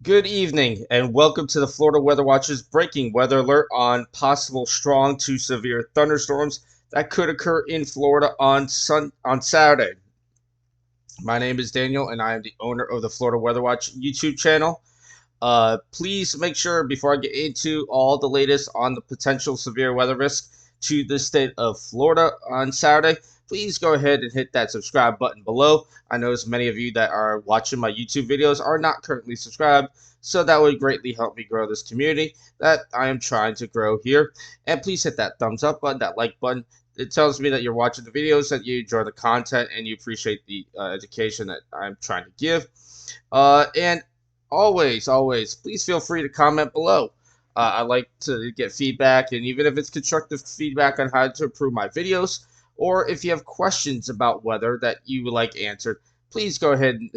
Good evening, and welcome to the Florida Weather Watch's breaking weather alert on possible strong to severe thunderstorms that could occur in Florida on Saturday. My name is Daniel, and I am the owner of the Florida Weather Watch YouTube channel. Please make sure before I get into all the latest on the potential severe weather risk to the state of Florida on Saturday, please go ahead and hit that subscribe button below. I notice many of you that are watching my YouTube videos are not currently subscribed, so that would greatly help me grow this community that I am trying to grow here. And please hit that thumbs up button, that like button. It tells me that you're watching the videos, that you enjoy the content, and you appreciate the education that I'm trying to give. And always, please feel free to comment below. I like to get feedback, and even if it's constructive feedback on how to improve my videos, or if you have questions about weather that you would like answered, please go ahead and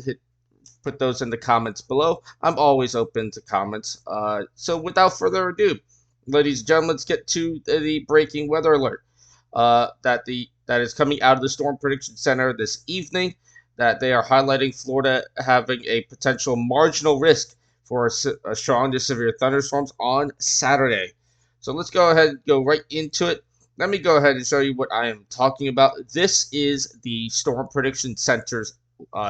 put those in the comments below. I'm always open to comments. So without further ado, ladies and gentlemen, let's get to the breaking weather alert that is coming out of the Storm Prediction Center this evening, that they are highlighting Florida having a potential marginal risk for a strong to severe thunderstorms on Saturday. So let's go ahead and go right into it. Let me go ahead and show you what I am talking about. This is the Storm Prediction Center's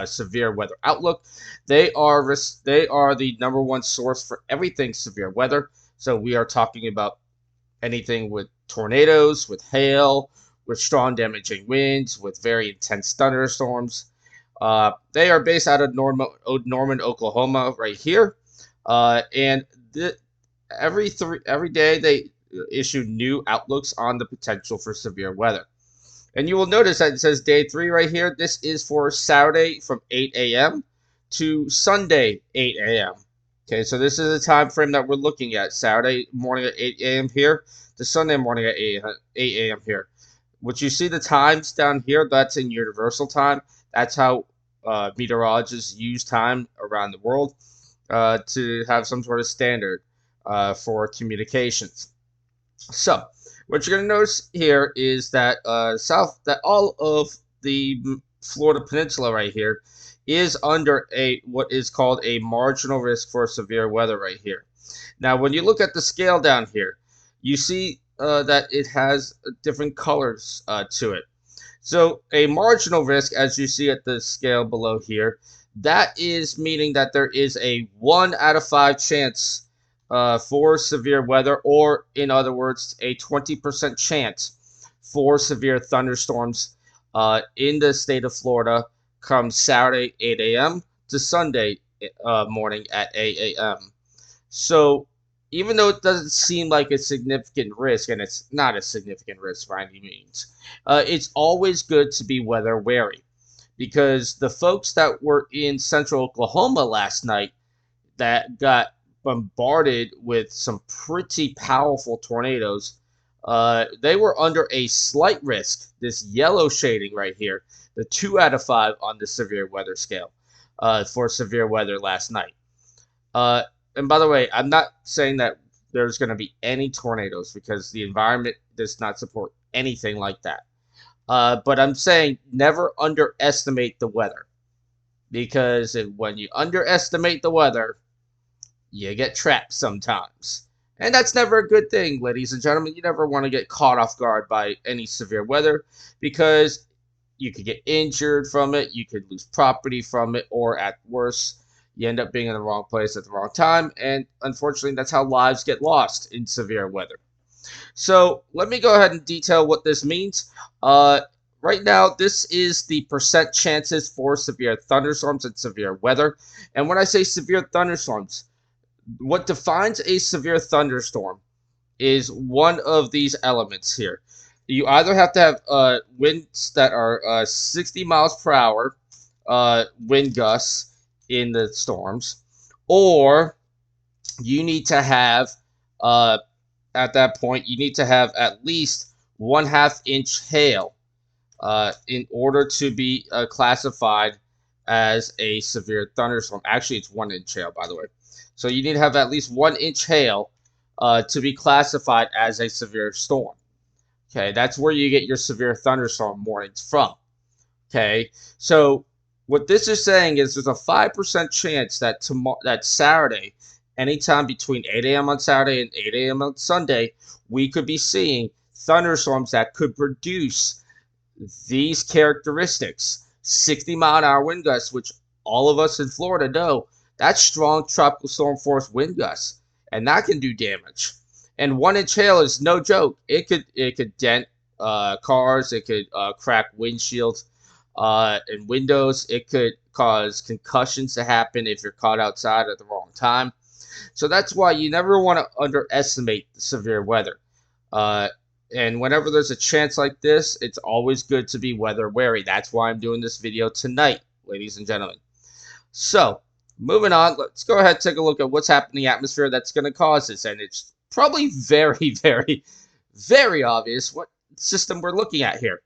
severe weather outlook. They are the number one source for everything severe weather. So we are talking about anything with tornadoes, with hail, with strong damaging winds, with very intense thunderstorms. They are based out of Norman, Oklahoma, right here, and every day they issue new outlooks on the potential for severe weather. And you will notice that it says day 3 right here. This is for Saturday from 8 a.m. to Sunday 8 a.m. Okay, so this is the time frame that we're looking at. Saturday morning at 8 a.m. here to Sunday morning at 8 a.m. here. What you see the times down here, that's in universal time. That's how meteorologists use time around the world to have some sort of standard for communications. So, what you're going to notice here is that that all of the Florida Peninsula right here is under what is called a marginal risk for severe weather right here. Now, when you look at the scale down here, you see that it has different colors to it. So a marginal risk, as you see at the scale below here, that is meaning that there is a 1 out of 5 chance for severe weather, or in other words, a 20% chance for severe thunderstorms in the state of Florida come Saturday 8 a.m. to Sunday morning at 8 a.m. So even though it doesn't seem like a significant risk, and it's not a significant risk by any means, it's always good to be weather wary, because the folks that were in central Oklahoma last night that got bombarded with some pretty powerful tornadoes, they were under a slight risk, this yellow shading right here, the 2 out of 5 on the severe weather scale for severe weather last night. And by the way, I'm not saying that there's going to be any tornadoes, because the environment does not support anything like that. But I'm saying never underestimate the weather, because when you underestimate the weather, you get trapped sometimes. And that's never a good thing, ladies and gentlemen. You never want to get caught off guard by any severe weather, because you could get injured from it, you could lose property from it, or at worst, you end up being in the wrong place at the wrong time. And unfortunately, that's how lives get lost in severe weather. So let me go ahead and detail what this means. Right now, this is the percent chances for severe thunderstorms and severe weather. And when I say severe thunderstorms, what defines a severe thunderstorm is one of these elements here. You either have to have winds that are 60 miles per hour wind gusts in the storms, or you need to have at that point you need to have at least 1/2 inch hail in order to be classified as a severe thunderstorm. Actually, it's 1 inch hail, by the way. So you need to have at least 1 inch hail to be classified as a severe storm. Okay, that's where you get your severe thunderstorm warnings from. Okay, so What this is saying is there's a 5% chance that tomorrow, that Saturday, anytime between 8 a.m. on Saturday and 8 a.m. on Sunday, we could be seeing thunderstorms that could produce these characteristics. 60-mile-an-hour wind gusts, which all of us in Florida know, that's strong tropical storm force wind gusts, and that can do damage. And 1-inch hail is no joke. It could dent cars. It could crack windshields and windows. It could cause concussions to happen if you're caught outside at the wrong time. So that's why you never want to underestimate the severe weather. Uh, and whenever there's a chance like this, it's always good to be weather wary. That's why I'm doing this video tonight, ladies and gentlemen. So, moving on, let's go ahead and take a look at what's happening in the atmosphere that's going to cause this. And it's probably very, very, very obvious what system we're looking at here.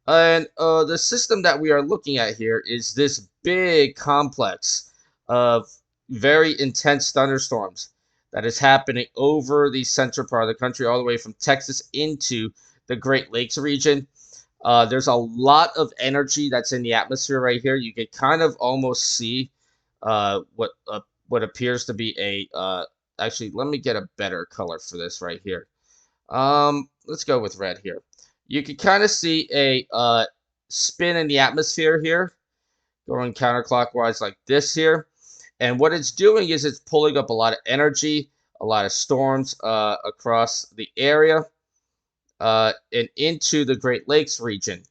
And the system that we are looking at here is this big complex of very intense thunderstorms that is happening over the central part of the country, all the way from Texas into the Great Lakes region. There's a lot of energy that's in the atmosphere right here. You can kind of almost see what appears to be a actually, let me get a better color for this right here. Let's go with red here. You can kind of see a spin in the atmosphere here, going counterclockwise like this here. And what it's doing is it's pulling up a lot of energy, a lot of storms across the area and into the Great Lakes region.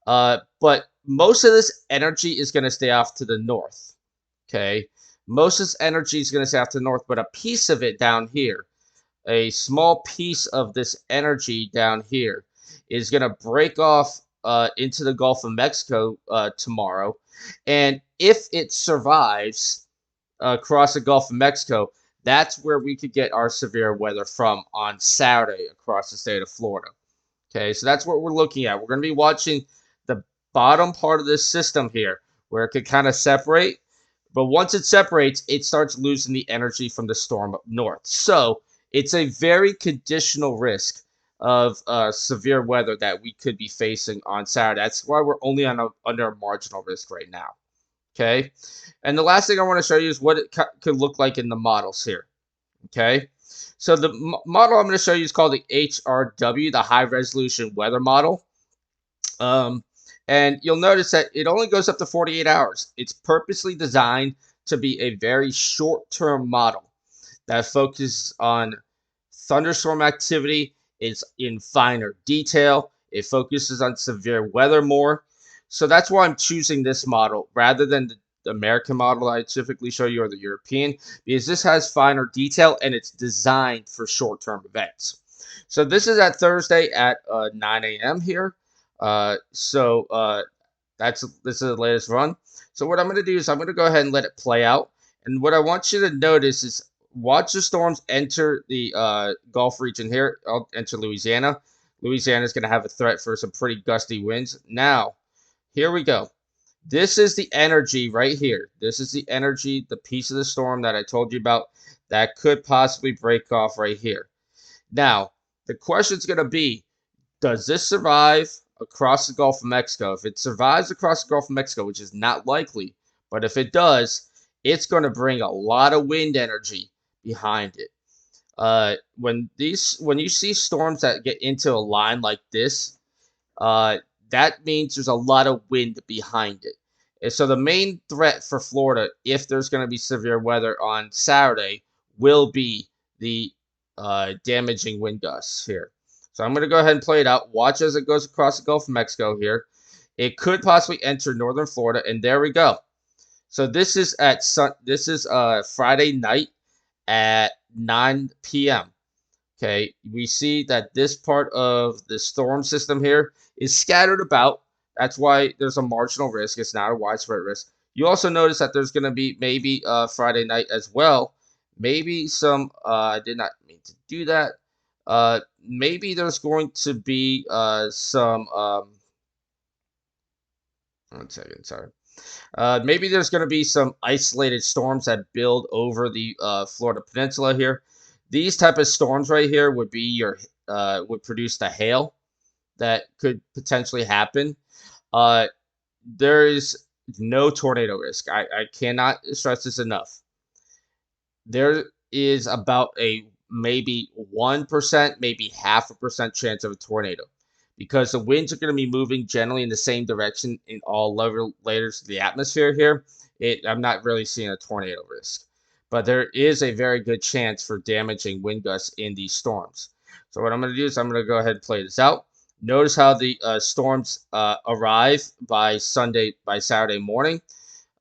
But most of this energy is going to stay off to the north. Okay. Most of this energy is going to stay off to the north, but a piece of it down here, a small piece of this energy down here, is going to break off into the Gulf of Mexico tomorrow. And if it survives across the Gulf of Mexico, that's where we could get our severe weather from on Saturday across the state of Florida. Okay, so that's what we're looking at. We're going to be watching the bottom part of this system here, where it could kind of separate. But once it separates, it starts losing the energy from the storm up north. So it's a very conditional risk of severe weather that we could be facing on Saturday. That's why we're only under a marginal risk right now. Okay, and the last thing I want to show you is what it could look like in the models here. Okay, so the model I'm going to show you is called the HRW, the High Resolution Weather Model. And you'll notice that it only goes up to 48 hours. It's purposely designed to be a very short-term model that focuses on thunderstorm activity. It's in finer detail. It focuses on severe weather more. So that's why I'm choosing this model rather than the American model I typically show you or the European, because this has finer detail and it's designed for short-term events. So this is at Thursday at 9 a.m. here. This is the latest run. So what I'm going to do is I'm going to go ahead and let it play out. And what I want you to notice is watch the storms enter the Gulf region here. I'll enter Louisiana. Louisiana is going to have a threat for some pretty gusty winds. Now, here we go. This is the energy right here. This is the energy, the piece of the storm that I told you about that could possibly break off right here. Now, the question is going to be, does this survive across the Gulf of Mexico? If it survives across the Gulf of Mexico, which is not likely, but if it does, it's going to bring a lot of wind energy behind it. When you see storms that get into a line like this, that means there's a lot of wind behind it. And so the main threat for Florida, if there's going to be severe weather on Saturday, will be the damaging wind gusts here. So I'm going to go ahead and play it out. Watch as it goes across the Gulf of Mexico here. It could possibly enter northern Florida, and there we go. So this is Friday night at 9 p.m. Okay, we see that this part of the storm system here is scattered about. That's why there's a marginal risk. It's not a widespread risk. You also notice that there's going to be maybe Friday night as well. Maybe some, I did not mean to do that. Maybe there's going to be some, one second, sorry. Maybe there's going to be some isolated storms that build over the Florida Peninsula here. These type of storms right here would be your would produce the hail that could potentially happen. There is no tornado risk. I cannot stress this enough. There is about a maybe 1%, maybe half a percent chance of a tornado because the winds are going to be moving generally in the same direction in all layers of the atmosphere here. I'm not really seeing a tornado risk, but there is a very good chance for damaging wind gusts in these storms. So what I'm going to do is I'm going to go ahead and play this out. Notice how the storms arrive by Saturday morning.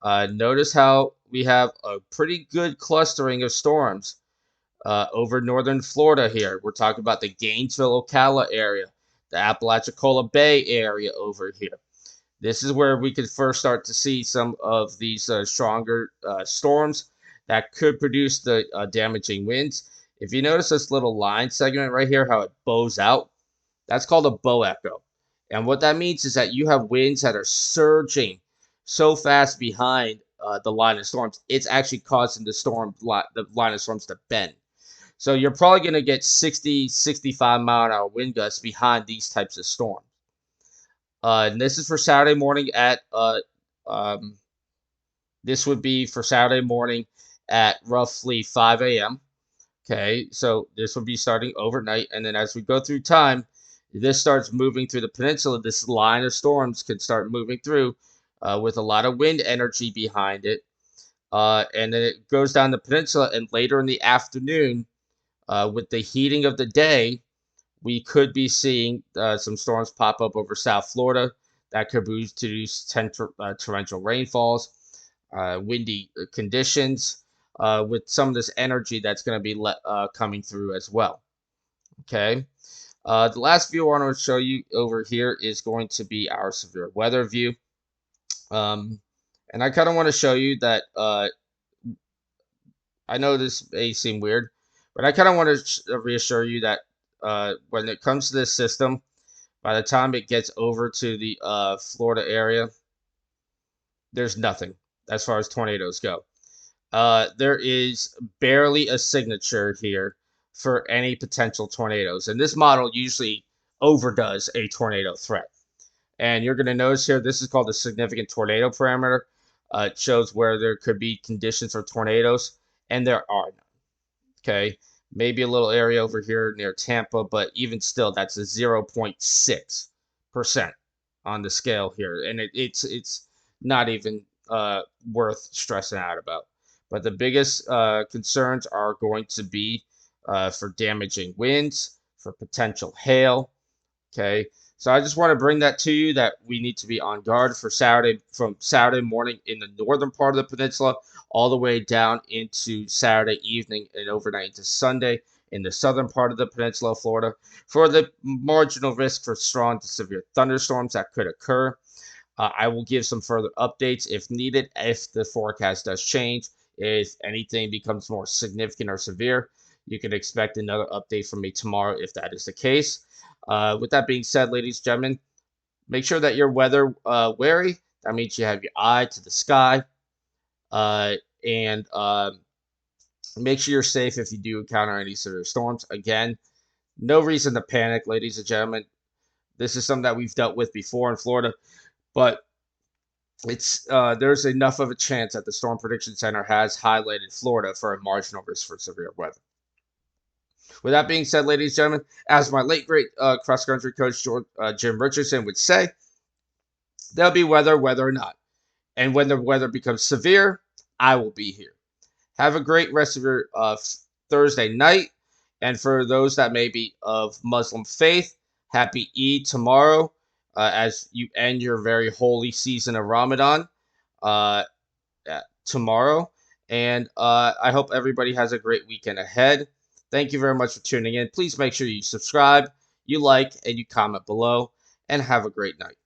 Notice how we have a pretty good clustering of storms over northern Florida here. We're talking about the Gainesville, Ocala area, the Apalachicola Bay area over here. This is where we could first start to see some of these stronger storms that could produce the damaging winds. If you notice this little line segment right here, how it bows out, that's called a bow echo. And what that means is that you have winds that are surging so fast behind the line of storms, it's actually causing the line of storms to bend. So you're probably going to get 60, 65-mile-an-hour wind gusts behind these types of storms. And this is for Saturday morning at um, this would be for Saturday morning at roughly 5 a.m. Okay, so this will be starting overnight, and then as we go through time, this starts moving through the peninsula. This line of storms can start moving through with a lot of wind energy behind it, and then it goes down the peninsula. And later in the afternoon, with the heating of the day, we could be seeing some storms pop up over South Florida that could produce torrential rainfalls, windy conditions, with some of this energy that's going to be coming through as well. Okay. The last view I want to show you over here is going to be our severe weather view. And I kind of want to show you that I know this may seem weird, but I kind of want to reassure you that when it comes to this system, by the time it gets over to the Florida area, there's nothing as far as tornadoes go. There is barely a signature here for any potential tornadoes. And this model usually overdoes a tornado threat. And you're going to notice here, this is called the significant tornado parameter. It shows where there could be conditions for tornadoes, and there are none. Okay, maybe a little area over here near Tampa, but even still, that's a 0.6% on the scale here, and it's not even worth stressing out about. But the biggest concerns are going to be for damaging winds, for potential hail. Okay, so I just want to bring that to you that we need to be on guard for Saturday, from Saturday morning in the northern part of the peninsula all the way down into Saturday evening and overnight into Sunday in the southern part of the peninsula of Florida for the marginal risk for strong to severe thunderstorms that could occur. I will give some further updates if needed, if the forecast does change. If anything becomes more significant or severe, you can expect another update from me tomorrow if that is the case. With that being said, ladies and gentlemen, make sure that you're weather wary. That means you have your eye to the sky. And make sure you're safe if you do encounter any severe storms. Again, no reason to panic, ladies and gentlemen. This is something that we've dealt with before in Florida, but there's enough of a chance that the Storm Prediction Center has highlighted Florida for a marginal risk for severe weather. With that being said, ladies and gentlemen, as my late great cross-country coach Jim Richardson would say, there'll be weather, whether or not. And when the weather becomes severe, I will be here. Have a great rest of your Thursday night. And for those that may be of Muslim faith, happy Eid tomorrow as you end your very holy season of Ramadan uh, tomorrow. And I hope everybody has a great weekend ahead. Thank you very much for tuning in. Please make sure you subscribe, you like, and you comment below. And have a great night.